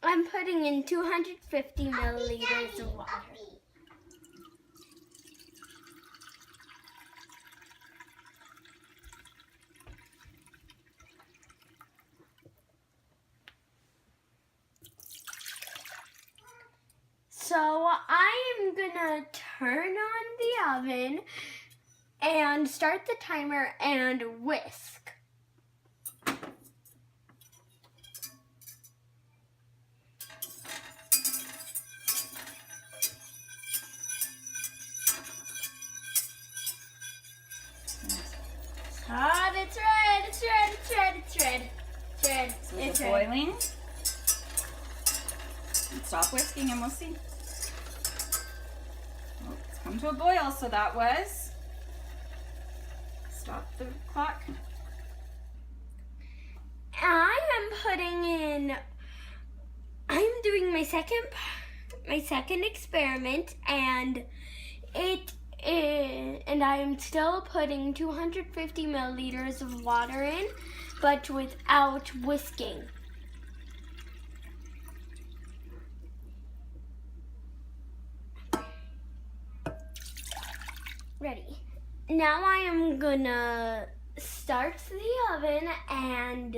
I'm putting in 250 milliliters of water. So I am gonna turn on the oven and start the timer and whisk. Hot, it's red, it's red, it's red, it's red, it's red. So it's boiling. Stop whisking and we'll see. Oh, it's come to a boil, so that was. Stop the clock. I'm doing my second experiment, and I'm still putting 250 milliliters of water in, but without whisking. Ready. Now I am gonna start the oven and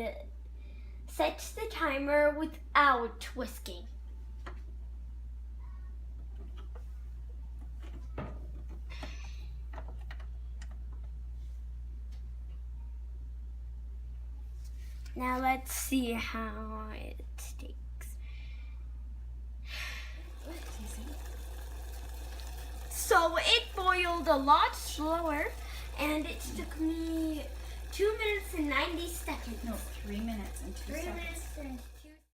set the timer without whisking. Now let's see how it takes. So it boiled a lot slower, and it took me 2 minutes and 90 seconds. No, 3 minutes and 2 seconds. 3 minutes and